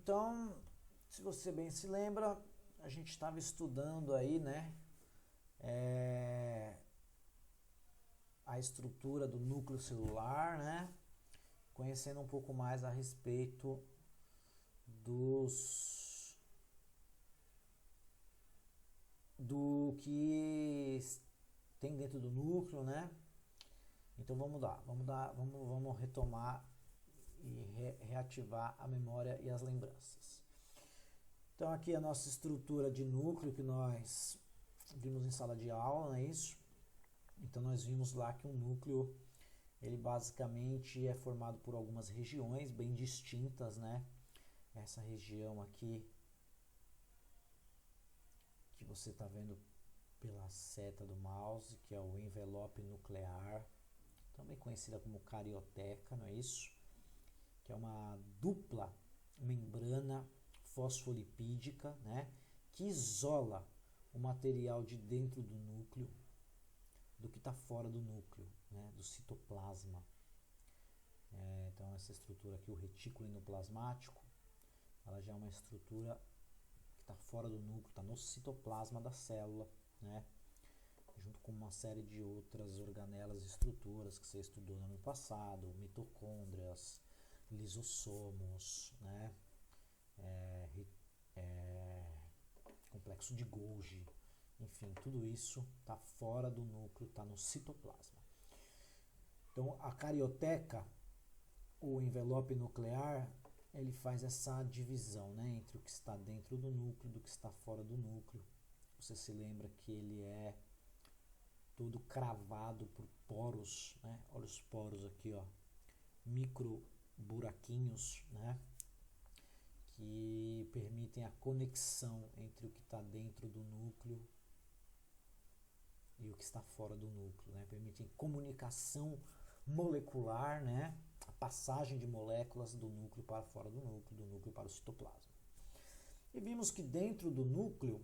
Então, se você bem se lembra, a gente estava estudando aí, né, a estrutura do núcleo celular, né, conhecendo um pouco mais a respeito do que tem dentro do núcleo, né? Então vamos retomar e reativar a memória e as lembranças. Então aqui a nossa estrutura de núcleo que nós vimos em sala de aula, não é isso? Então nós vimos lá que um núcleo, ele basicamente é formado por algumas regiões bem distintas, né? Essa região aqui que você está vendo pela seta do mouse, que é o envelope nuclear, também conhecida como carioteca, não é isso? Que é uma dupla membrana fosfolipídica, né? Que isola o material de dentro do núcleo do que está fora do núcleo, né? Do citoplasma. Então essa estrutura aqui, o retículo endoplasmático, ela já é uma estrutura que está fora do núcleo, está no citoplasma da célula, né? Junto com uma série de outras organelas e estruturas que você estudou no ano passado, mitocôndrias, lisossomos, né? Complexo de Golgi, enfim, tudo isso está fora do núcleo, está no citoplasma. Então a carioteca, o envelope nuclear, ele faz essa divisão, né, entre o que está dentro do núcleo e do que está fora do núcleo. Você se lembra que ele é todo cravado por poros, né? Olha os poros aqui, ó, micro buraquinhos, né, que permitem a conexão entre o que está dentro do núcleo e o que está fora do núcleo, né? Permitem comunicação molecular, né? A passagem de moléculas do núcleo para fora do núcleo para o citoplasma. E vimos que dentro do núcleo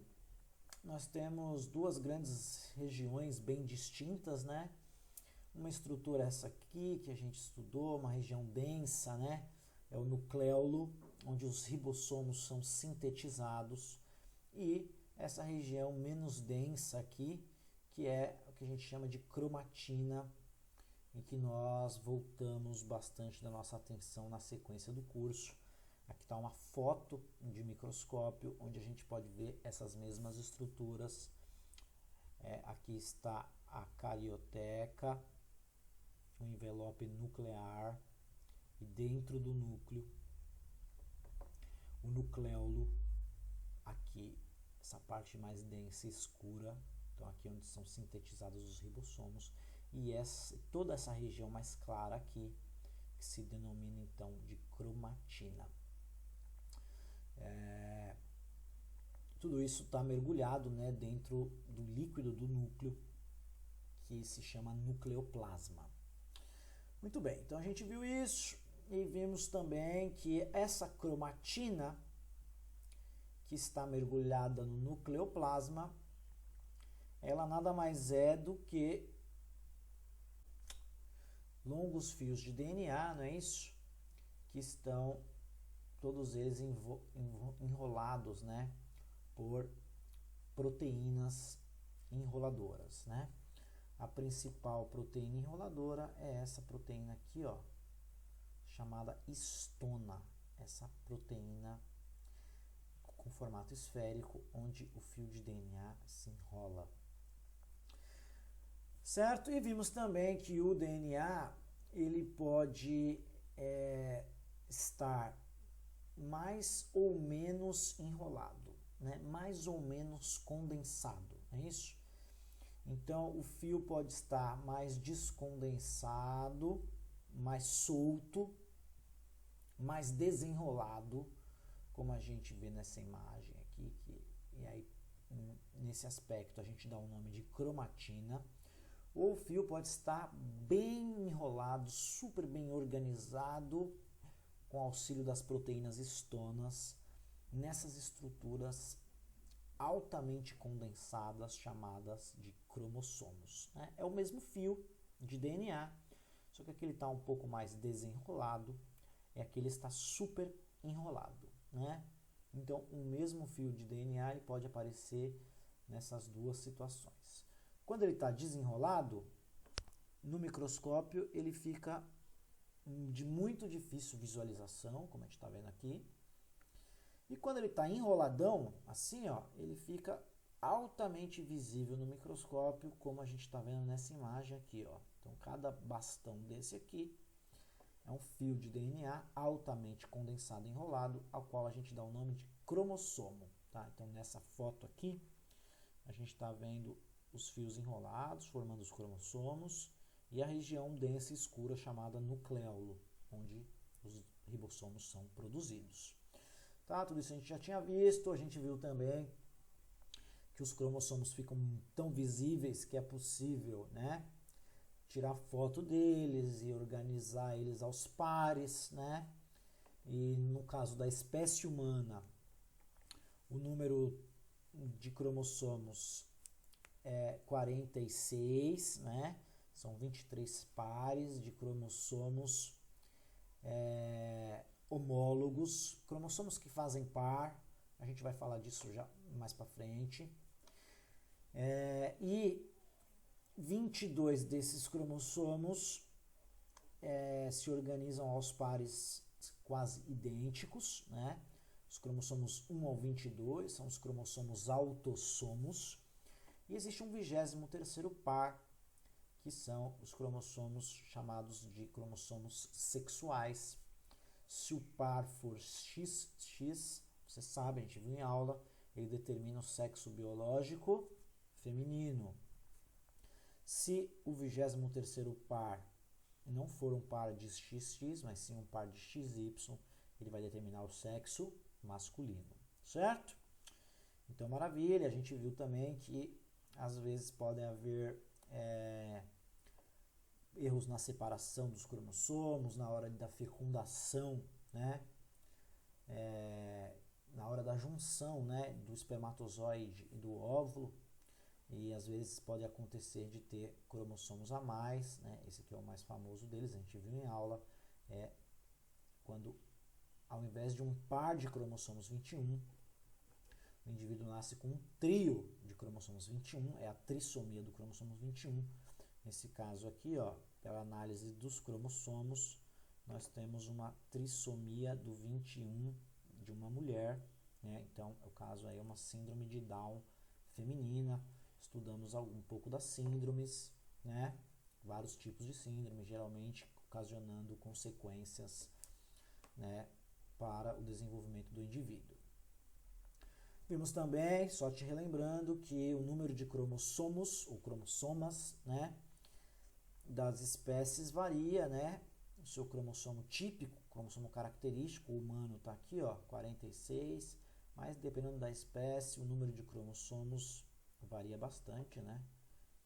nós temos duas grandes regiões bem distintas, né? Uma estrutura essa aqui que a gente estudou, uma região densa, né? É o nucleolo, onde os ribossomos são sintetizados, e essa região menos densa aqui, que é o que a gente chama de cromatina, em que nós voltamos bastante da nossa atenção na sequência do curso. Aqui está uma foto de microscópio, onde a gente pode ver essas mesmas estruturas. Aqui está a carioteca, o envelope nuclear, e dentro do núcleo, o nucleolo, aqui, essa parte mais densa e escura, então aqui é onde são sintetizados os ribossomos, e toda essa região mais clara aqui, que se denomina então de cromatina. Tudo isso está mergulhado, né, dentro do líquido do núcleo, que se chama nucleoplasma. Muito bem, então a gente viu isso e vimos também que essa cromatina que está mergulhada no nucleoplasma, ela nada mais é do que longos fios de DNA, não é isso? Que estão todos eles enrolados, né, por proteínas enroladoras, né? A principal proteína enroladora é essa proteína aqui, ó, chamada histona. Essa proteína com formato esférico, onde o fio de DNA se enrola. Certo? E vimos também que o DNA, ele pode estar mais ou menos enrolado, né? Mais ou menos condensado, é isso? Então o fio pode estar mais descondensado, mais solto, mais desenrolado, como a gente vê nessa imagem aqui, e aí nesse aspecto a gente dá o nome de cromatina. Ou o fio pode estar bem enrolado, super bem organizado, com auxílio das proteínas histonas, nessas estruturas altamente condensadas, chamadas de cromossomos, né? É o mesmo fio de DNA, só que aqui ele está um pouco mais desenrolado, e aqui ele está super enrolado, né? Então, o mesmo fio de DNA ele pode aparecer nessas duas situações. Quando ele está desenrolado, no microscópio ele fica de muito difícil visualização, como a gente está vendo aqui. E quando ele está enroladão, assim, ó, ele fica altamente visível no microscópio, como a gente está vendo nessa imagem aqui, ó. Então, cada bastão desse aqui é um fio de DNA altamente condensado e enrolado, ao qual a gente dá o nome de cromossomo, tá? Então, nessa foto aqui, a gente está vendo os fios enrolados, formando os cromossomos, e a região densa e escura chamada nucleolo, onde os ribossomos são produzidos. Tá? Tudo isso a gente já tinha visto, a gente viu também que os cromossomos ficam tão visíveis que é possível, né, tirar foto deles e organizar eles aos pares, né? E no caso da espécie humana, o número de cromossomos é 46, né? São 23 pares de cromossomos homólogos, cromossomos que fazem par, a gente vai falar disso já mais para frente. E 22 desses cromossomos se organizam aos pares quase idênticos, né? Os cromossomos 1 ao 22 são os cromossomos autossomos. E existe um 23º par, que são os cromossomos chamados de cromossomos sexuais. Se o par for XX, você sabe, a gente viu em aula, ele determina o sexo biológico feminino. Se o 23º par não for um par de XX, mas sim um par de XY, ele vai determinar o sexo masculino, certo? Então, maravilha, a gente viu também que às vezes podem haver erros na separação dos cromossomos, na hora da fecundação, né? Na hora da junção, né, do espermatozoide e do óvulo, e às vezes pode acontecer de ter cromossomos a mais, né? Esse aqui é o mais famoso deles, a gente viu em aula, quando ao invés de um par de cromossomos 21, o indivíduo nasce com um trio de cromossomos 21, é a trissomia do cromossomo 21. Nesse caso aqui, ó, pela análise dos cromossomos, nós temos uma trissomia do 21 de uma mulher, né? Então, o caso aí é uma síndrome de Down feminina. Estudamos um pouco das síndromes, né? Vários tipos de síndrome, geralmente ocasionando consequências, né, para o desenvolvimento do indivíduo. Vimos também, só te relembrando, que o número de cromossomos, ou cromossomas, né, das espécies varia, né? O seu cromossomo típico, cromossomo característico, o humano está aqui, ó, 46, mas dependendo da espécie, o número de cromossomos varia bastante, né?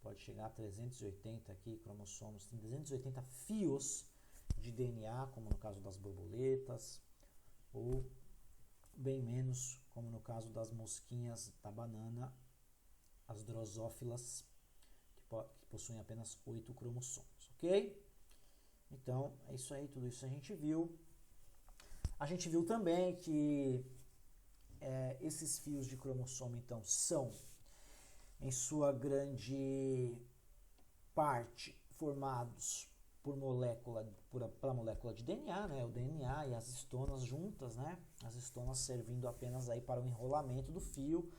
Pode chegar a 380 aqui, cromossomos, tem 380 fios de DNA, como no caso das borboletas, ou bem menos, como no caso das mosquinhas da banana, as drosófilas, que possuem apenas 8 cromossomos, ok? Então, é isso aí, tudo isso a gente viu. A gente viu também que esses fios de cromossomo, então, são, em sua grande parte, formados pela molécula de DNA, né? O DNA e as histonas juntas, né? As histonas servindo apenas aí para o enrolamento do fio.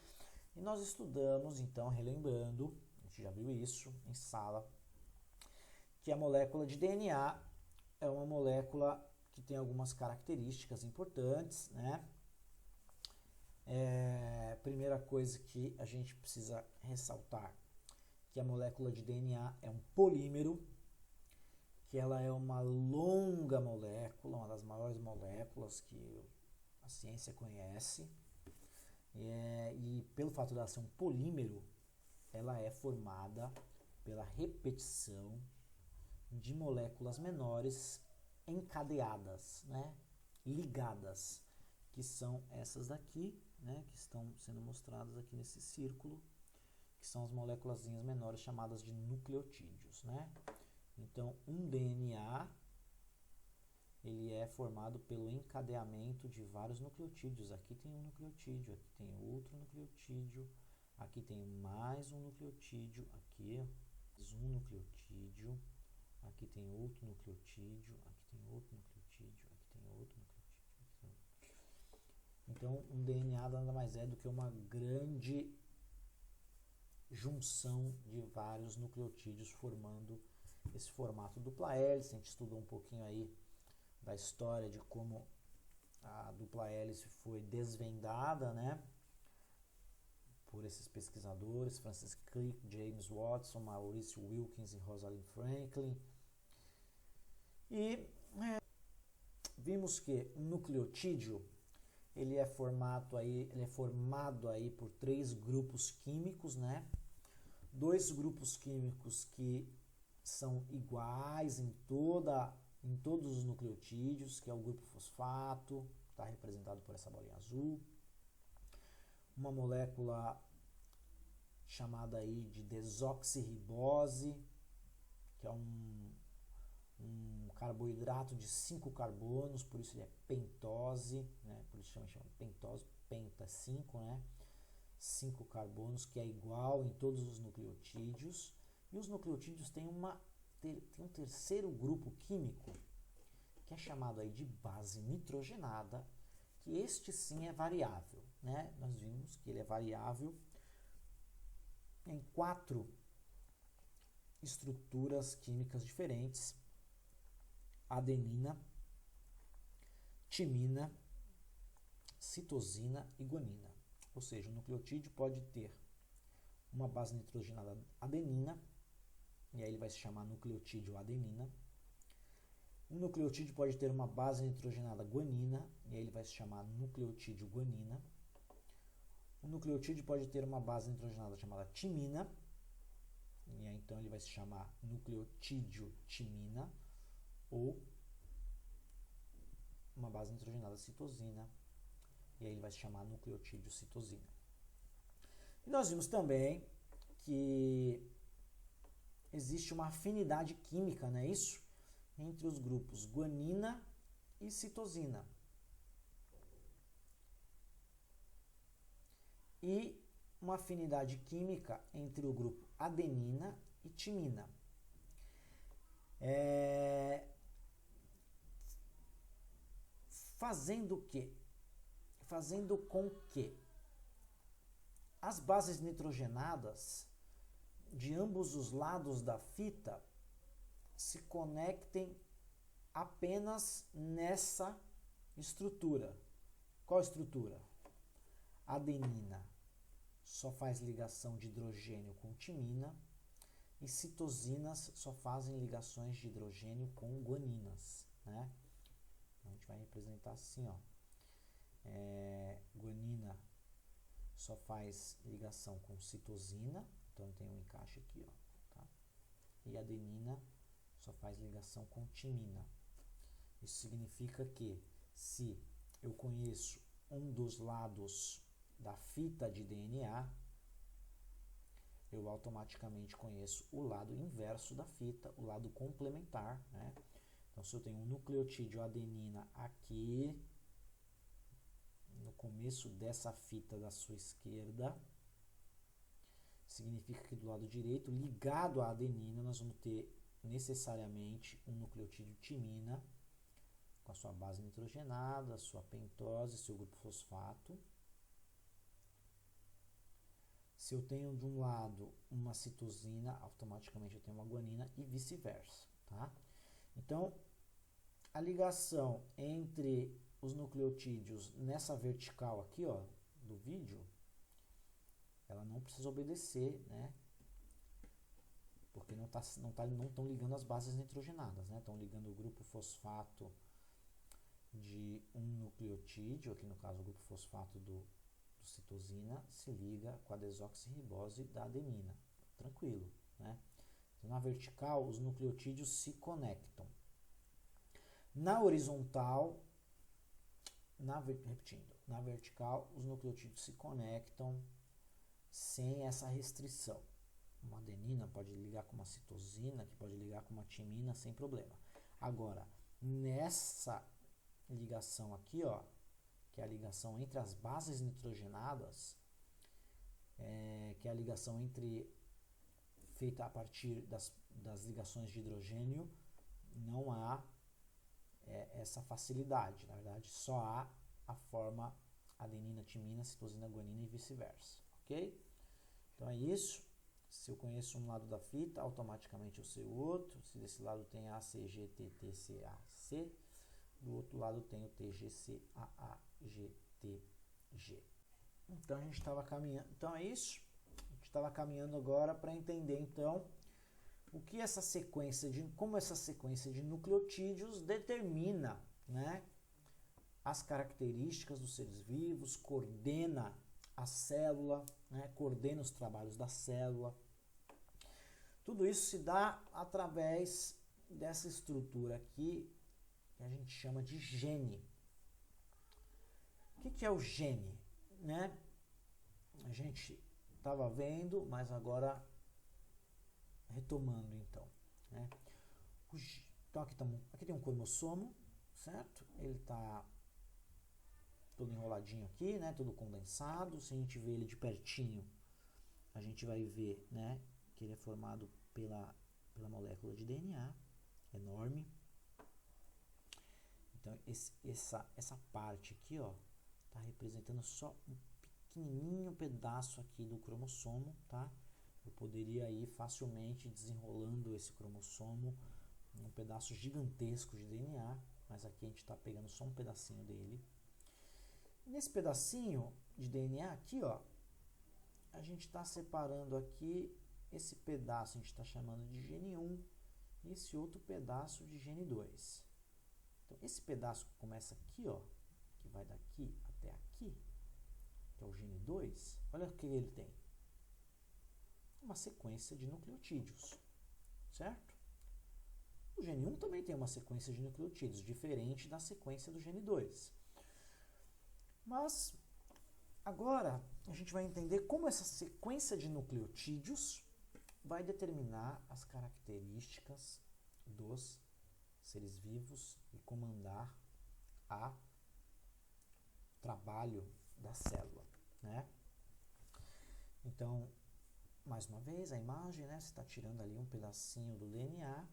E nós estudamos, então, relembrando, a gente já viu isso em sala, que a molécula de DNA é uma molécula que tem algumas características importantes, né? Primeira coisa que a gente precisa ressaltar, que a molécula de DNA é um polímero, que ela é uma longa molécula, uma das maiores moléculas que a ciência conhece, e pelo fato de ela ser um polímero, ela é formada pela repetição de moléculas menores encadeadas, né, ligadas, que são essas daqui, né, que estão sendo mostradas aqui nesse círculo, que são as moléculas menores chamadas de nucleotídeos, né? Então, um DNA ele é formado pelo encadeamento de vários nucleotídeos. Aqui tem um nucleotídeo, aqui tem outro nucleotídeo, aqui tem mais um nucleotídeo, aqui mais um nucleotídeo, aqui tem outro nucleotídeo, aqui tem outro nucleotídeo, aqui tem outro nucleotídeo. Então, um DNA nada mais é do que uma grande junção de vários nucleotídeos formando esse formato dupla hélice. A gente estudou um pouquinho aí da história de como a dupla hélice foi desvendada, né, por esses pesquisadores, Francis Crick, James Watson, Maurice Wilkins e Rosalind Franklin. E vimos que o nucleotídeo ele é formado aí por 3 grupos químicos, né? 2 grupos químicos que são iguais em todos os nucleotídeos, que é o grupo fosfato, está representado por essa bolinha azul. Uma molécula chamada aí de desoxirribose, que é um carboidrato de 5 carbonos, por isso ele é pentose, né? Por isso chama pentose, penta 5, né? 5 carbonos, que é igual em todos os nucleotídeos. E os nucleotídeos têm um terceiro grupo químico, que é chamado aí de base nitrogenada, que este sim é variável, né? Nós vimos que ele é variável em 4 estruturas químicas diferentes: adenina, timina, citosina e guanina. Ou seja, o nucleotídeo pode ter uma base nitrogenada adenina, e aí ele vai se chamar nucleotídeo adenina. O nucleotídeo pode ter uma base nitrogenada guanina, e aí ele vai se chamar nucleotídeo guanina. O nucleotídeo pode ter uma base nitrogenada chamada timina, e aí então ele vai se chamar nucleotídeo timina, ou uma base nitrogenada citosina, e aí ele vai se chamar nucleotídeo citosina. E nós vimos também que existe uma afinidade química, não é isso? Entre os grupos guanina e citosina. E uma afinidade química entre o grupo adenina e timina. Fazendo o quê? Fazendo com que as bases nitrogenadas de ambos os lados da fita se conectem apenas nessa estrutura. Qual estrutura? Adenina só faz ligação de hidrogênio com timina e citosinas só fazem ligações de hidrogênio com guaninas, né? Então, a gente vai representar assim, ó. Guanina só faz ligação com citosina, então tem um encaixe aqui, ó, tá? E adenina só faz ligação com timina. Isso significa que se eu conheço um dos lados da fita de DNA, eu automaticamente conheço o lado inverso da fita, o lado complementar, né? Então, se eu tenho um nucleotídeo adenina aqui, no começo dessa fita da sua esquerda, significa que do lado direito, ligado à adenina, nós vamos ter necessariamente um nucleotídeo timina, com a sua base nitrogenada, sua pentose, seu grupo fosfato. Se eu tenho de um lado uma citosina, automaticamente eu tenho uma guanina e vice-versa, tá? Então, a ligação entre os nucleotídeos nessa vertical aqui, ó, do vídeo, ela não precisa obedecer, né? Porque não estão ligando as bases nitrogenadas, né? Estão ligando o grupo fosfato de um nucleotídeo, aqui no caso o grupo fosfato do citosina, se liga com a desoxirribose da adenina. Tranquilo, né? Então, na vertical, os nucleotídeos se conectam. Na horizontal, repetindo, na vertical, os nucleotídeos se conectam sem essa restrição. Uma adenina pode ligar com uma citosina, que pode ligar com uma timina sem problema. Agora, nessa ligação aqui, ó, que é a ligação entre as bases nitrogenadas, que é a ligação feita a partir das ligações de hidrogênio, não há essa facilidade. Na verdade, só há a forma adenina, timina, citosina, guanina e vice-versa, ok? Então é isso. Se eu conheço um lado da fita, automaticamente eu sei o outro. Se desse lado tem A, C, G, T, T, C, A, C, do outro lado tem o T, G, C, A, G, T, G. Então a gente estava caminhando. Então é isso. A gente estava caminhando agora para entender então como essa sequência de nucleotídeos determina, né, as características dos seres vivos, coordena a célula, né, coordena os trabalhos da célula. Tudo isso se dá através dessa estrutura aqui que a gente chama de gene. O que é o gene, né? A gente estava vendo, mas agora retomando então, né? Então aqui tem um cromossomo, certo? Ele está todo enroladinho aqui, né? Todo condensado. Se a gente vê ele de pertinho, a gente vai ver, né, que ele é formado pela molécula de DNA, enorme. Então essa parte aqui, ó, está representando só um pequenininho pedaço aqui do cromossomo, tá? Eu poderia ir facilmente desenrolando esse cromossomo em um pedaço gigantesco de DNA, mas aqui a gente está pegando só um pedacinho dele. Nesse pedacinho de DNA aqui, ó, a gente está separando aqui esse pedaço, a gente está chamando de gene 1, e esse outro pedaço de gene 2. Então, esse pedaço que começa aqui, ó, que vai daqui até aqui, que é o gene 2, olha o que ele tem. Uma sequência de nucleotídeos, certo? O gene 1 também tem uma sequência de nucleotídeos, diferente da sequência do gene 2. Mas, agora, a gente vai entender como essa sequência de nucleotídeos vai determinar as características dos seres vivos e comandar o trabalho da célula, né? Então, mais uma vez, a imagem, né? Você está tirando ali um pedacinho do DNA,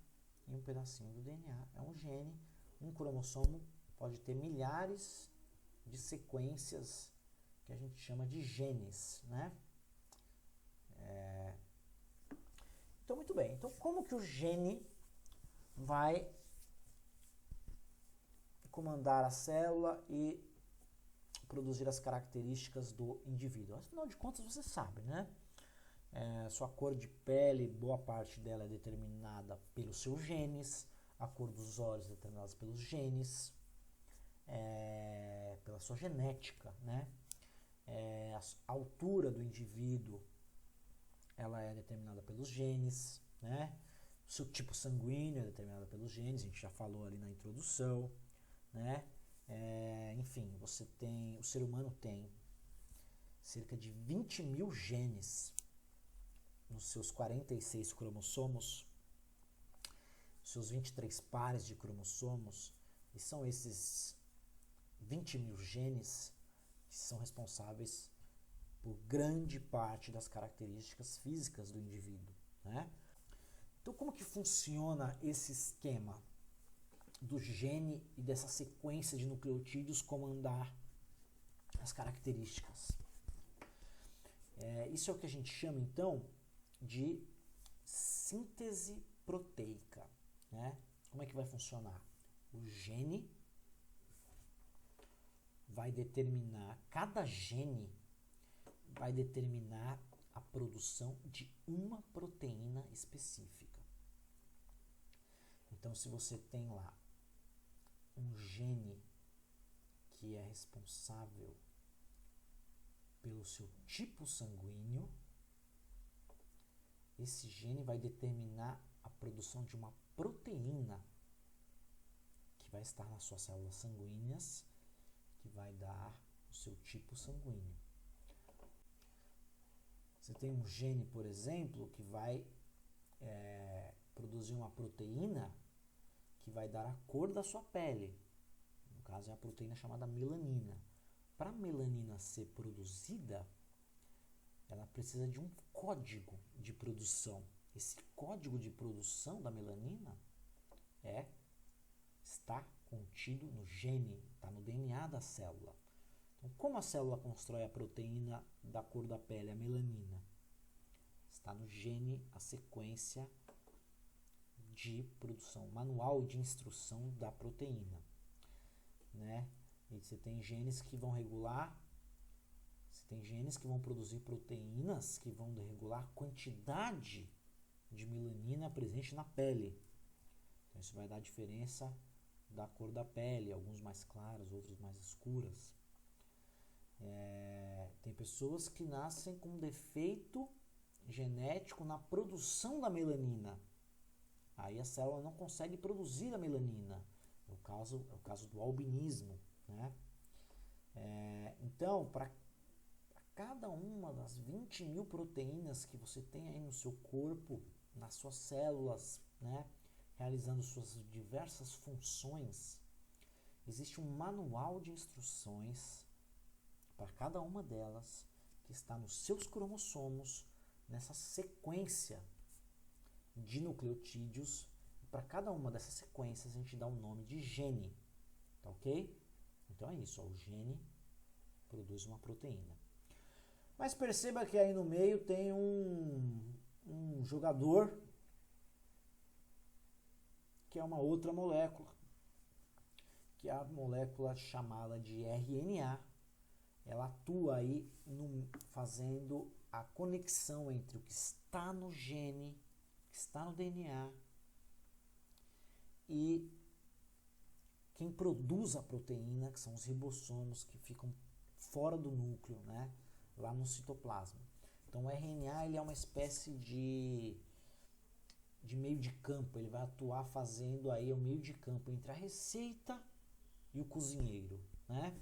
e um pedacinho do DNA é um gene. Um cromossomo pode ter milhares de sequências que a gente chama de genes, né? Então, muito bem. Então, como que o gene vai comandar a célula e produzir as características do indivíduo? Afinal de contas, você sabe, né? Sua cor de pele, boa parte dela é determinada pelos seus genes, a cor dos olhos é determinada pelos genes, pela sua genética, né? A altura do indivíduo, ela é determinada pelos genes, né? O seu tipo sanguíneo é determinado pelos genes, a gente já falou ali na introdução, né? Enfim, o ser humano tem cerca de 20 mil genes nos seus 46 cromossomos, seus 23 pares de cromossomos, e são esses 20 mil genes que são responsáveis por grande parte das características físicas do indivíduo, né? Então, como que funciona esse esquema do gene e dessa sequência de nucleotídeos comandar as características? Isso é o que a gente chama, então, de síntese proteica, né? Como é que vai funcionar? O gene vai determinar, cada gene vai determinar a produção de uma proteína específica. Então, se você tem lá um gene que é responsável pelo seu tipo sanguíneo, esse gene vai determinar a produção de uma proteína que vai estar nas suas células sanguíneas, que vai dar o seu tipo sanguíneo. Você tem um gene, por exemplo, que vai produzir uma proteína que vai dar a cor da sua pele. No caso, é a proteína chamada melanina. Para a melanina ser produzida, ela precisa de um código de produção. Esse código de produção da melanina está contido no gene, está no DNA da célula. Então, como a célula constrói a proteína da cor da pele, a melanina? Está no gene a sequência de produção, manual de instrução da proteína, né? E você tem genes que vão regular, você tem genes que vão produzir proteínas que vão regular a quantidade de melanina presente na pele. Então isso vai dar a diferença da cor da pele, alguns mais claros, outros mais escuras. Tem pessoas que nascem com defeito genético na produção da melanina. Aí a célula não consegue produzir a melanina. É o caso do albinismo, né? Então, para cada uma das 20.000 proteínas que você tem aí no seu corpo, nas suas células, né, realizando suas diversas funções, existe um manual de instruções para cada uma delas que está nos seus cromossomos, nessa sequência de nucleotídeos. Para cada uma dessas sequências a gente dá um nome de gene, tá ok? Então é isso, ó, o gene produz uma proteína. Mas perceba que aí no meio tem um jogador, que é uma outra molécula, que é a molécula chamada de RNA. Ela atua aí fazendo a conexão entre o que está no gene, o que está no DNA, e quem produz a proteína, que são os ribossomos, que ficam fora do núcleo, né, lá no citoplasma. Então o RNA ele é uma espécie de meio de campo, ele vai atuar fazendo aí o meio de campo entre a receita e o cozinheiro, né?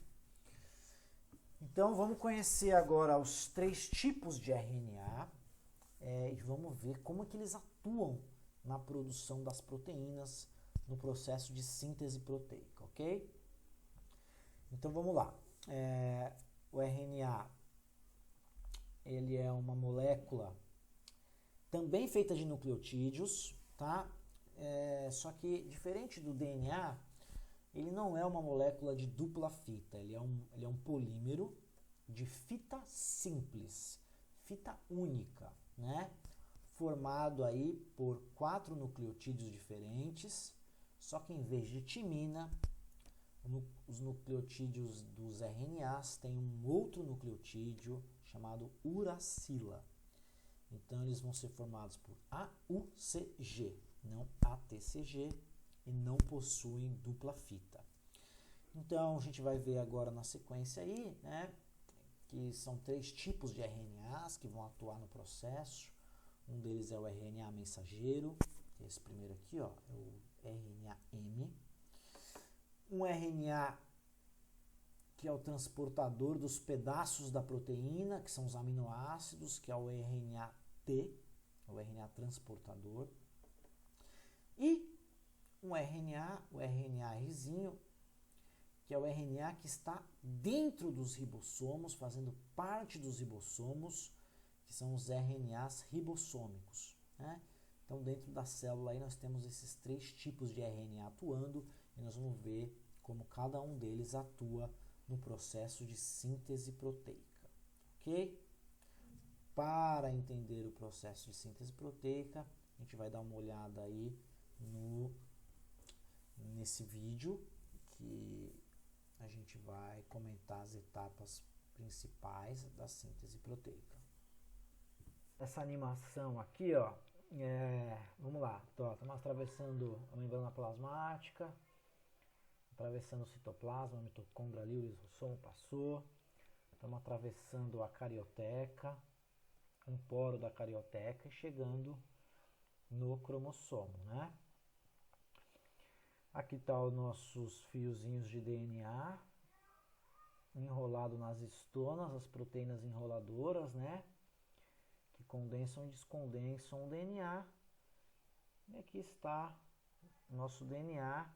Então vamos conhecer agora os 3 tipos de RNA e vamos ver como que eles atuam na produção das proteínas no processo de síntese proteica, ok? Então vamos lá. O RNA ele é uma molécula também feita de nucleotídeos, tá? Só que diferente do DNA, ele não é uma molécula de dupla fita, ele é um polímero de fita simples, fita única, né? Formado aí por 4 nucleotídeos diferentes, só que em vez de timina, os nucleotídeos dos RNAs têm um outro nucleotídeo chamado uracila. Então eles vão ser formados por AUCG, não ATCG, e não possuem dupla fita. Então a gente vai ver agora na sequência aí, né, que são 3 tipos de RNAs que vão atuar no processo. Um deles é o RNA mensageiro, esse primeiro aqui, ó, é o RNA-M. Um RNA que é o transportador dos pedaços da proteína, que são os aminoácidos, que é o RNA-T, o RNA transportador. E um RNA, o RNA-Rzinho, que é o RNA que está dentro dos ribossomos, fazendo parte dos ribossomos, que são os RNAs ribossômicos, né? Então, dentro da célula aí nós temos esses 3 tipos de RNA atuando e nós vamos ver como cada um deles atua no processo de síntese proteica, ok? Para entender o processo de síntese proteica, a gente vai dar uma olhada aí nesse vídeo que a gente vai comentar as etapas principais da síntese proteica. Essa animação aqui, ó, vamos lá, estamos atravessando a membrana plasmática, atravessando o citoplasma, a mitocôndria ali, o lisossomo passou, estamos atravessando a carioteca, um poro da carioteca e chegando no cromossomo, né? Aqui tá os nossos fiozinhos de DNA enrolado nas histonas, as proteínas enroladoras, né? Que condensam e descondensam o DNA. E aqui está nosso DNA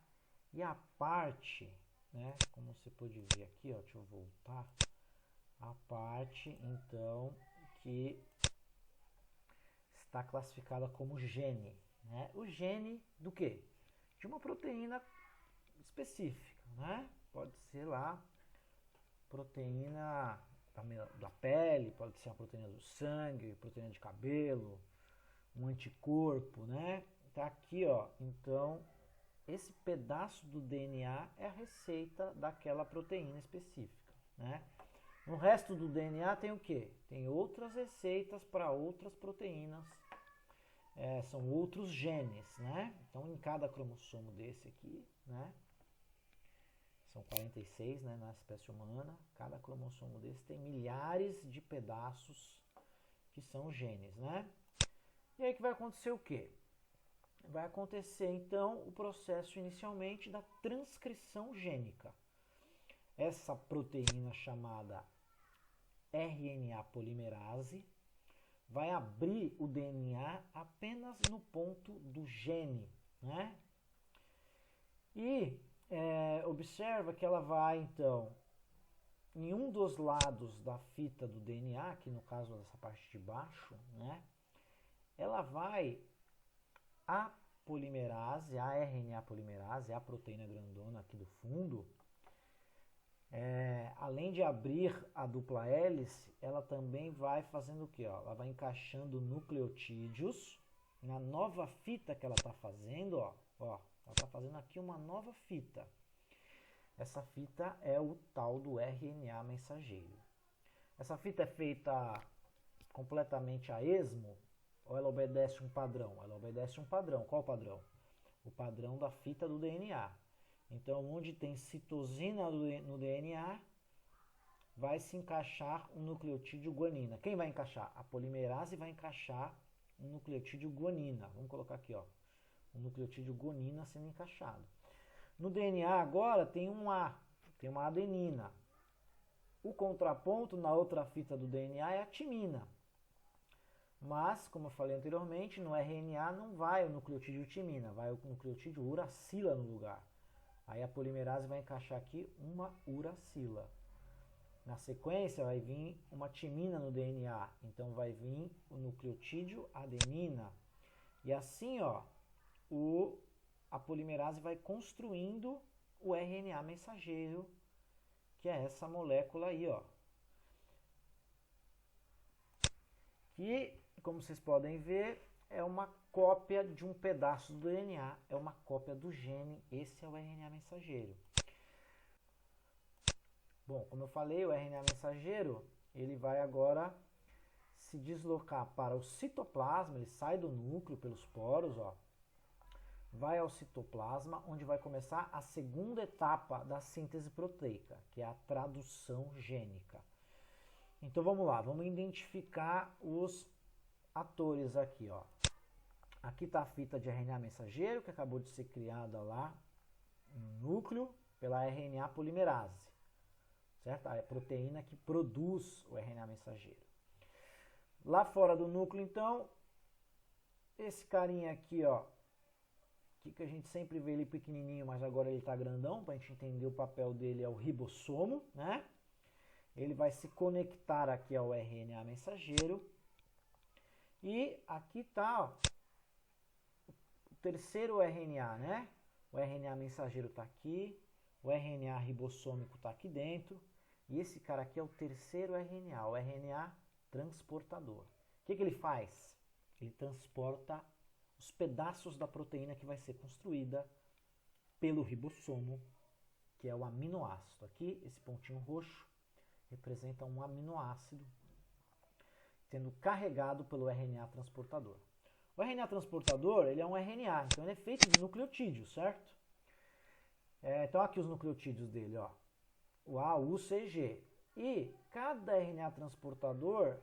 e a parte, né, como você pode ver aqui, ó, deixa eu voltar, a parte, então, que está classificada como gene, né? O gene do quê? De uma proteína específica, né? Pode ser lá proteína da pele, pode ser uma proteína do sangue, proteína de cabelo, um anticorpo, né? Tá aqui, ó. Então, esse pedaço do DNA é a receita daquela proteína específica, né? No resto do DNA tem o quê? Tem outras receitas para outras proteínas, são outros genes, né? Então, em cada cromossomo desse aqui, né? São 46, né, na espécie humana. Cada cromossomo desse tem milhares de pedaços que são genes, né? E aí que vai acontecer o quê? Vai acontecer, então, o processo inicialmente da transcrição gênica. Essa proteína chamada RNA polimerase vai abrir o DNA apenas no ponto do gene, né? E observa que ela vai, então, em um dos lados da fita do DNA, que no caso dessa parte de baixo, né? Ela vai, a polimerase, a RNA polimerase, a proteína grandona aqui do fundo, além de abrir a dupla hélice, ela também vai fazendo o quê? Ó? Ela vai encaixando nucleotídeos na nova fita que ela está fazendo, ó. Ela está fazendo aqui uma nova fita. Essa fita é o tal do RNA mensageiro. Essa fita é feita completamente a esmo ou ela obedece um padrão? Ela obedece um padrão. Qual o padrão? O padrão da fita do DNA. Então, onde tem citosina no DNA, vai se encaixar um nucleotídeo guanina. Quem vai encaixar? A polimerase vai encaixar um nucleotídeo guanina. Vamos colocar aqui, ó, um nucleotídeo guanina sendo encaixado. No DNA agora tem um A, tem uma adenina. O contraponto na outra fita do DNA é a timina. Mas, como eu falei anteriormente, no RNA não vai o nucleotídeo timina, vai o nucleotídeo uracila no lugar. Aí a polimerase vai encaixar aqui uma uracila. Na sequência vai vir uma timina no DNA, então vai vir o nucleotídeo adenina. E assim, ó, a polimerase vai construindo o RNA mensageiro, que é essa molécula aí, ó. Que, como vocês podem ver, é uma cópia de um pedaço do DNA, é uma cópia do gene, esse é o RNA mensageiro. Bom, como eu falei, o RNA mensageiro, ele vai agora se deslocar para o citoplasma, ele sai do núcleo pelos poros, ó, vai ao citoplasma, onde vai começar a segunda etapa da síntese proteica, que é a tradução gênica. Então vamos lá, vamos identificar os atores aqui, ó. Aqui está a fita de RNA mensageiro, que acabou de ser criada lá no núcleo pela RNA polimerase, certo? É a proteína que produz o RNA mensageiro. Lá fora do núcleo, então, esse carinha aqui, ó, que a gente sempre vê ele pequenininho, mas agora ele está grandão, para a gente entender o papel dele, é o ribossomo, né? Ele vai se conectar aqui ao RNA mensageiro. E aqui está o terceiro RNA, né? O RNA mensageiro está aqui, o RNA ribossômico está aqui dentro. E esse cara aqui é o terceiro RNA, o RNA transportador. O que ele faz? Ele transporta os pedaços da proteína que vai ser construída pelo ribossomo, que é o aminoácido. Aqui, esse pontinho roxo representa um aminoácido sendo carregado pelo RNA transportador. O RNA transportador, ele é um RNA, então ele é feito de nucleotídeo, certo? Então aqui os nucleotídeos dele, ó, o A, U, C e G. E cada RNA transportador,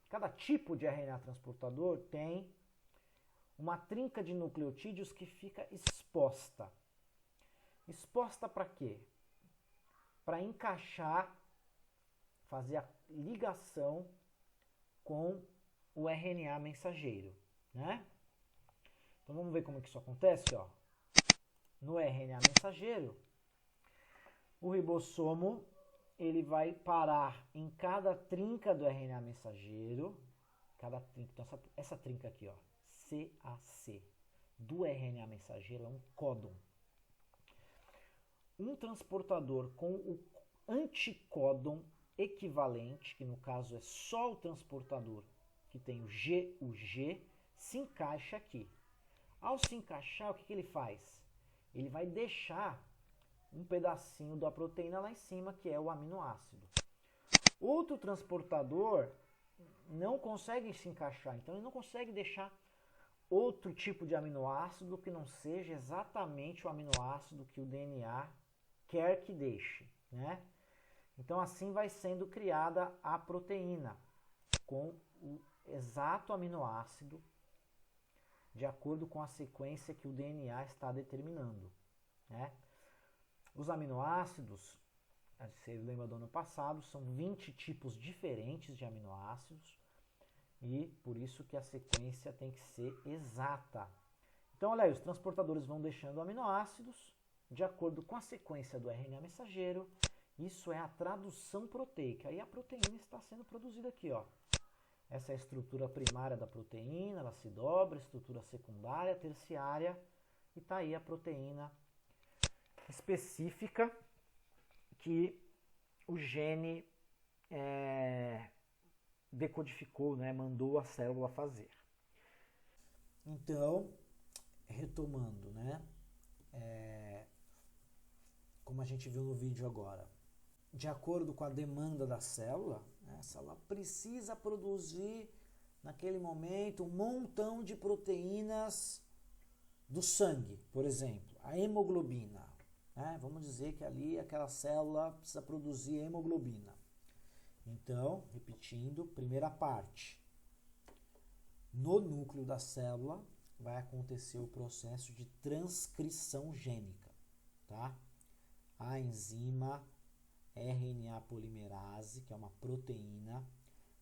cada tipo de RNA transportador tem uma trinca de nucleotídeos que fica exposta. Exposta para quê? Para encaixar, fazer a ligação com o RNA mensageiro, né? Então vamos ver como que isso acontece, ó. no RNA mensageiro, o ribossomo ele vai parar em cada trinca do RNA mensageiro, cada trinca, então essa trinca aqui, ó, CAC, do RNA mensageiro é um códon. Um transportador com o anticódon equivalente, que no caso é só o transportador que tem o G, se encaixa aqui. Ao se encaixar, o que ele faz? Ele vai deixar um pedacinho da proteína lá em cima, que é o aminoácido. Outro transportador não consegue se encaixar, então ele não consegue deixar outro tipo de aminoácido que não seja exatamente o aminoácido que o DNA quer que deixe, né? Então assim vai sendo criada a proteína com o exato aminoácido de acordo com a sequência que o DNA está determinando, né? Os aminoácidos, você lembra do ano passado, são 20 tipos diferentes de aminoácidos e por isso que a sequência tem que ser exata. Então, olha aí, os transportadores vão deixando aminoácidos de acordo com a sequência do RNA mensageiro. Isso é a tradução proteica. E a proteína está sendo produzida aqui, ó. Essa é a estrutura primária da proteína, ela se dobra, estrutura secundária, terciária, e está aí a proteína específica que o gene decodificou, né, mandou a célula fazer. Então, retomando, né, como a gente viu no vídeo agora, de acordo com a demanda da célula, né, a célula precisa produzir naquele momento um montão de proteínas do sangue, por exemplo, a hemoglobina. Vamos dizer que ali aquela célula precisa produzir hemoglobina. Então, repetindo, primeira parte. No núcleo da célula vai acontecer o processo de transcrição gênica, tá? A enzima RNA polimerase, que é uma proteína,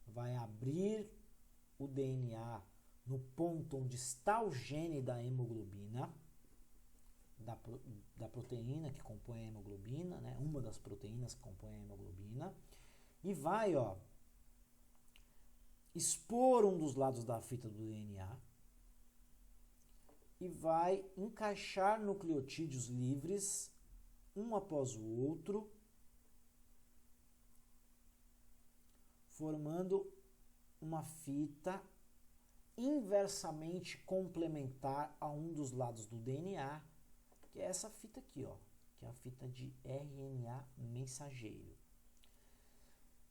vai abrir o DNA no ponto onde está o gene da hemoglobina, da proteína que compõe a hemoglobina, né? Uma das proteínas que compõe a hemoglobina, e vai, ó, expor um dos lados da fita do DNA e vai encaixar nucleotídeos livres, um após o outro, formando uma fita inversamente complementar a um dos lados do DNA, que é essa fita aqui, ó, que é a fita de RNA mensageiro.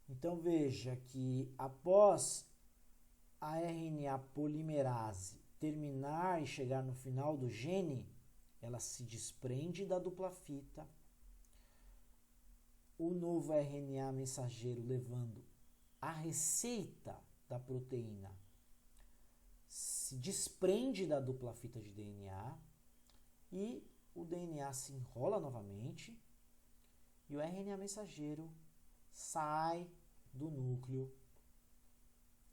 Então veja que após a RNA polimerase terminar e chegar no final do gene, ela se desprende da dupla fita, o novo RNA mensageiro levando a receita da proteína se desprende da dupla fita de DNA e o DNA se enrola novamente e o RNA mensageiro sai do núcleo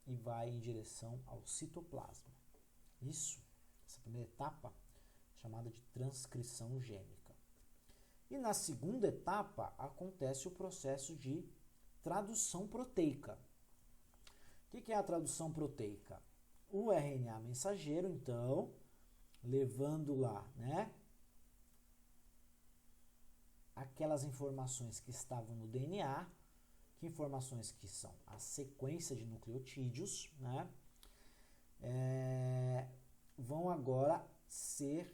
e vai em direção ao citoplasma. Isso, essa primeira etapa, chamada de transcrição gênica. E na segunda etapa acontece o processo de tradução proteica. O que é a tradução proteica? O RNA mensageiro, então, levando lá, né, aquelas informações que estavam no DNA, que informações que são a sequência de nucleotídeos, né, vão agora ser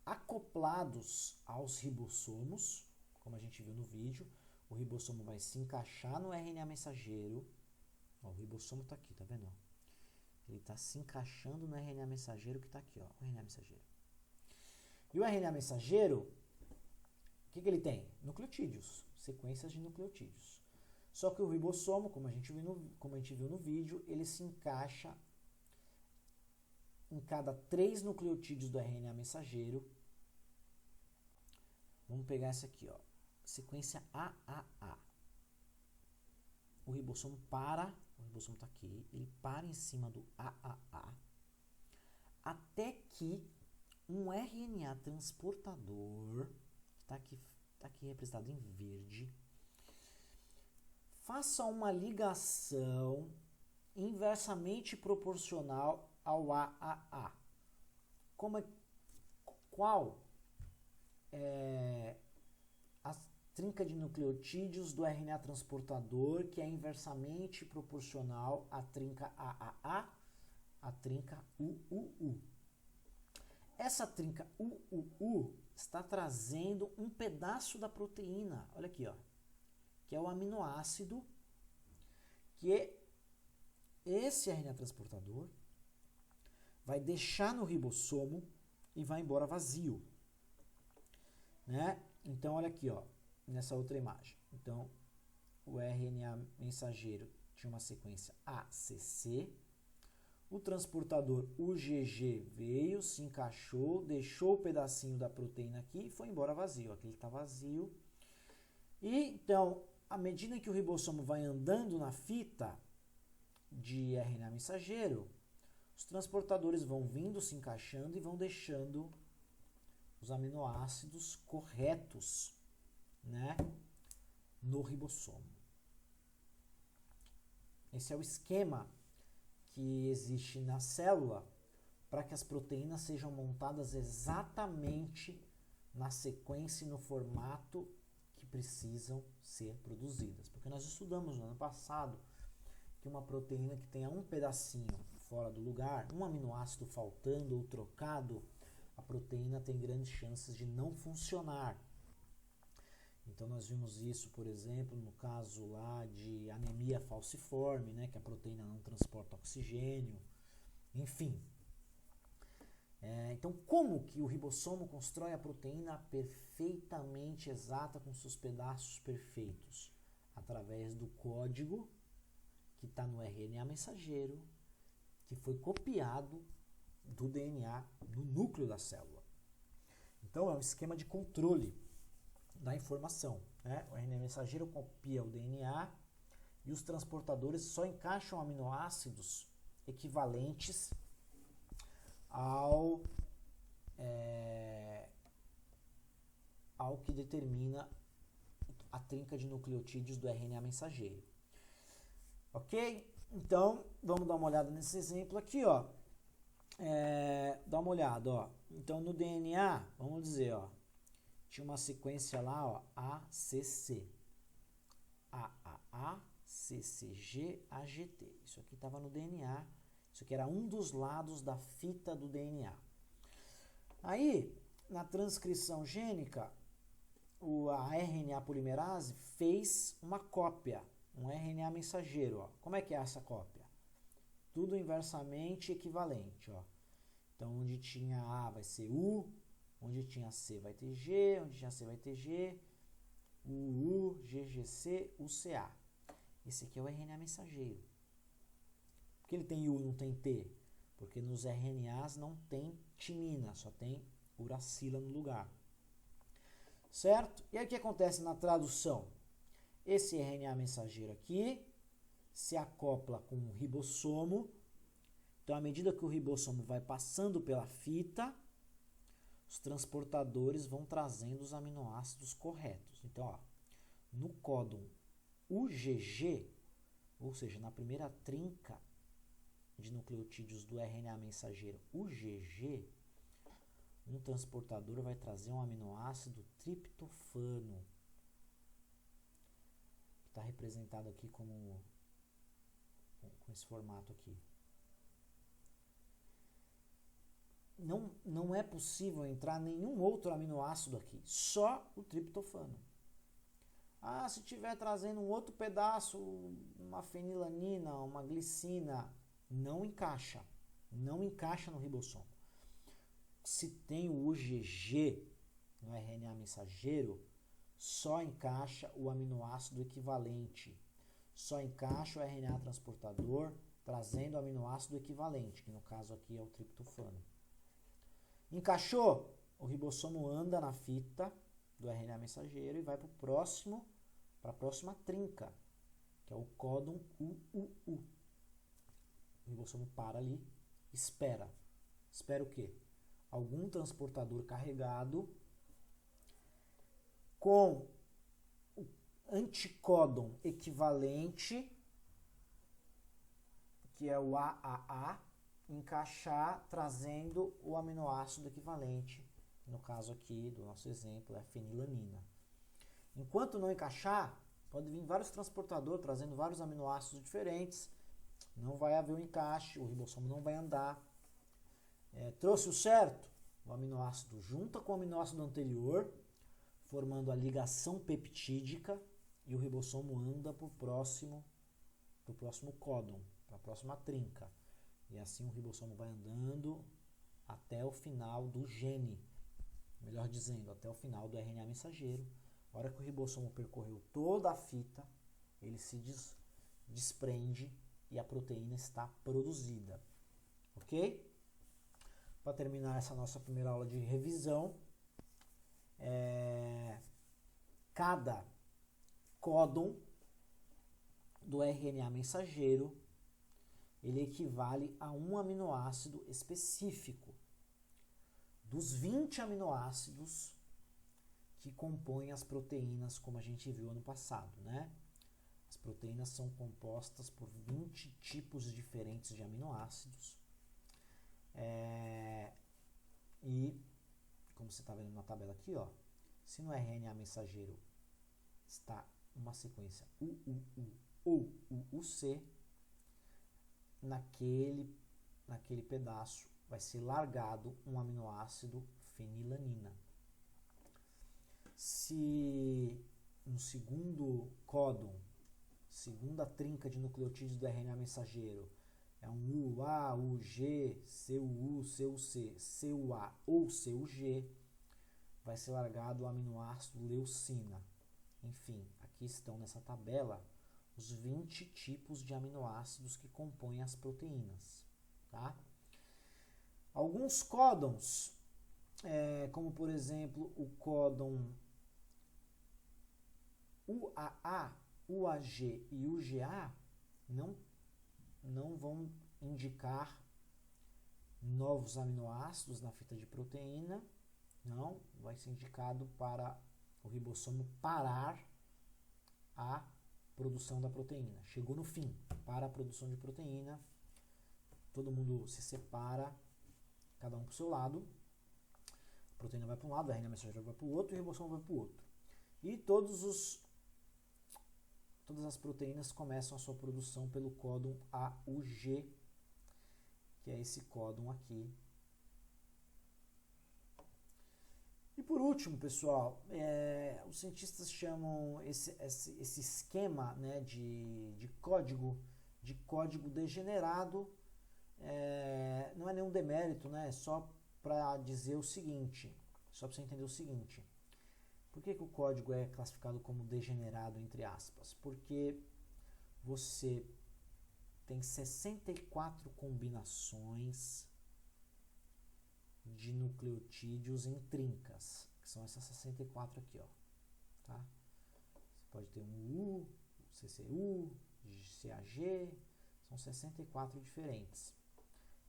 acoplados aos ribossomos, como a gente viu no vídeo. O ribossomo vai se encaixar no RNA mensageiro. Ó, o ribossomo está aqui, tá vendo? Ele está se encaixando no RNA mensageiro que está aqui, ó, o RNA mensageiro. E o RNA mensageiro, o que ele tem? Nucleotídeos, sequências de nucleotídeos. Só que o ribossomo, como a gente viu no vídeo, ele se encaixa em cada 3 nucleotídeos do RNA mensageiro. Vamos pegar essa aqui, ó, sequência AAA. O ribossomo está aqui, ele para em cima do AAA, até que um RNA transportador, que está aqui representado em verde, faça uma ligação inversamente proporcional ao AAA. Qual é a trinca de nucleotídeos do RNA transportador que é inversamente proporcional à trinca AAA, à trinca UUU? Essa trinca UUU está trazendo um pedaço da proteína, olha aqui, ó, que é o aminoácido, que esse RNA transportador vai deixar no ribossomo e vai embora vazio, né? Então, olha aqui, ó, nessa outra imagem. Então, o RNA mensageiro tinha uma sequência ACC, o transportador UGG veio, se encaixou, deixou o pedacinho da proteína aqui e foi embora vazio. Aqui ele está vazio. E, então, à medida que o ribossomo vai andando na fita de RNA mensageiro, os transportadores vão vindo, se encaixando e vão deixando os aminoácidos corretos, né, no ribossomo. Esse é o esquema que existe na célula para que as proteínas sejam montadas exatamente na sequência e no formato que precisam ser produzidas. Porque nós estudamos no ano passado que uma proteína que tenha um pedacinho fora do lugar, um aminoácido faltando ou trocado, a proteína tem grandes chances de não funcionar. Então nós vimos isso, por exemplo, no caso lá de anemia falciforme, né, que a proteína não transporta oxigênio, enfim. Então, como que o ribossomo constrói a proteína perfeitamente exata com seus pedaços perfeitos? Através do código que está no RNA mensageiro, que foi copiado do DNA no núcleo da célula. Então, é um esquema de controle da informação, né? O RNA mensageiro copia o DNA e os transportadores só encaixam aminoácidos equivalentes ao que determina a trinca de nucleotídeos do RNA mensageiro. Ok? Então, vamos dar uma olhada nesse exemplo aqui, ó. Dá uma olhada, ó. Então, no DNA, vamos dizer, ó, tinha uma sequência lá, ó, ACC. AAA, CCG, AGT. Isso aqui estava no DNA. Isso aqui era um dos lados da fita do DNA. Aí, na transcrição gênica, a RNA polimerase fez uma cópia, um RNA mensageiro. Ó. Como é que é essa cópia? Tudo inversamente equivalente. Ó. Então, onde tinha A vai ser U, onde tinha C vai ter G, onde tinha C vai ter G, UU, GGC, UCA. Esse aqui é o RNA mensageiro. Por que ele tem U e não tem T? Porque nos RNAs não tem timina, só tem uracila no lugar. Certo? E aí o que acontece na tradução? Esse RNA mensageiro aqui se acopla com o ribossomo. Então, à medida que o ribossomo vai passando pela fita, os transportadores vão trazendo os aminoácidos corretos. Então, ó, no códon UGG, ou seja, na primeira trinca de nucleotídeos do RNA mensageiro UGG, um transportador vai trazer um aminoácido triptofano, que está representado aqui com esse formato aqui. Não é possível entrar nenhum outro aminoácido aqui, só o triptofano. Ah, se estiver trazendo um outro pedaço, uma fenilanina, uma glicina, não encaixa no ribossomo. Se tem o UGG no RNA mensageiro, só encaixa o aminoácido equivalente, só encaixa o RNA transportador trazendo o aminoácido equivalente, que no caso aqui é o triptofano. Encaixou? O ribossomo anda na fita do RNA mensageiro e vai para a próxima trinca, que é o códon UUU. O ribossomo para ali, espera. Espera o quê? algum transportador carregado com o anticódon equivalente, que é o AAA, encaixar trazendo o aminoácido equivalente, no caso aqui do nosso exemplo é a fenilanina. Enquanto não encaixar, pode vir vários transportadores trazendo vários aminoácidos diferentes, não vai haver um encaixe, o ribossomo não vai andar. Trouxe o certo? O aminoácido junta com o aminoácido anterior, formando a ligação peptídica, e o ribossomo anda para o próximo códon, para a próxima trinca. E assim o ribossomo vai andando até o final do gene, melhor dizendo, até o final do RNA mensageiro. A hora que o ribossomo percorreu toda a fita, ele se desprende e a proteína está produzida. Ok? Para terminar essa nossa primeira aula de revisão, cada códon do RNA mensageiro ele equivale a um aminoácido específico dos 20 aminoácidos que compõem as proteínas, como a gente viu ano passado, né? As proteínas são compostas por 20 tipos diferentes de aminoácidos. E, como você está vendo na tabela aqui, ó, se no RNA mensageiro está uma sequência UUU ou UUC, naquele pedaço vai ser largado um aminoácido fenilanina. Se no segundo códon, segunda trinca de nucleotídeos do RNA mensageiro, é um UA, UG, CUU, CUC, CUA ou CUG, vai ser largado o aminoácido leucina. Enfim, aqui estão nessa tabela os 20 tipos de aminoácidos que compõem as proteínas. Tá? Alguns códons, como por exemplo o códon UAA, UAG e UGA, não vão indicar novos aminoácidos na fita de proteína, não, vai ser indicado para o ribossomo parar a produção da proteína. Chegou no fim, para a produção de proteína, todo mundo se separa, cada um para o seu lado, a proteína vai para um lado, a RNA mensageiro vai para o outro e o ribossomo vai para o outro. E todas as proteínas começam a sua produção pelo códon AUG, que é esse códon aqui. E por último, pessoal, os cientistas chamam esse esquema, né, de código degenerado. Não é nenhum demérito, né, é só para dizer o seguinte, só para você entender o seguinte. Por que o código é classificado como degenerado, entre aspas? Porque você tem 64 combinações de nucleotídeos em trincas, que são essas 64 aqui, ó. Tá? Você pode ter um U, CCU, CAG, são 64 diferentes.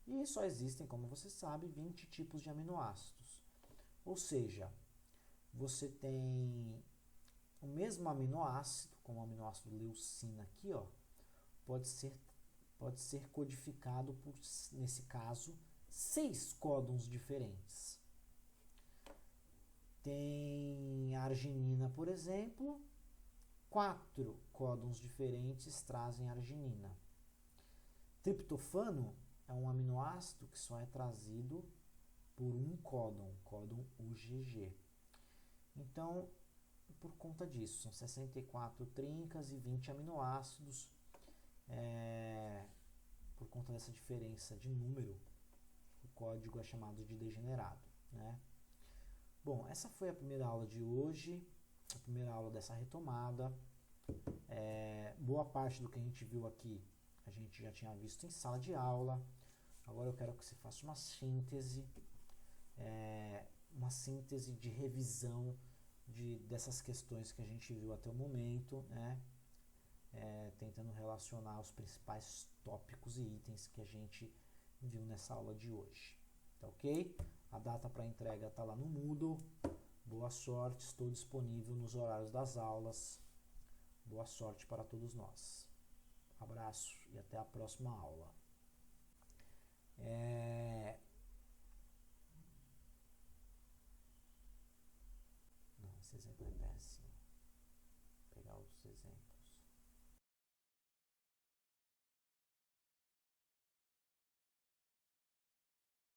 E só existem, como você sabe, 20 tipos de aminoácidos. Ou seja, você tem o mesmo aminoácido, como o aminoácido leucina aqui, ó, pode ser codificado por, nesse caso, 6 códons diferentes. Tem a arginina, por exemplo, 4 códons diferentes trazem arginina. Triptofano é um aminoácido que só é trazido por um códon UGG. Então, por conta disso, são 64 trincas e 20 aminoácidos. Por conta dessa diferença de número, o código é chamado de degenerado, né? Bom, essa foi a primeira aula de hoje, a primeira aula dessa retomada. Boa parte do que a gente viu aqui, a gente já tinha visto em sala de aula. Agora eu quero que você faça uma síntese de revisão dessas questões que a gente viu até o momento, né? Tentando relacionar os principais tópicos e itens que a gente viu nessa aula de hoje. Tá ok? A data para entrega está lá no Moodle. Boa sorte, estou disponível nos horários das aulas. Boa sorte para todos nós. Abraço e até a próxima aula. Não, esse exemplo é péssimo. Vou pegar outros exemplos.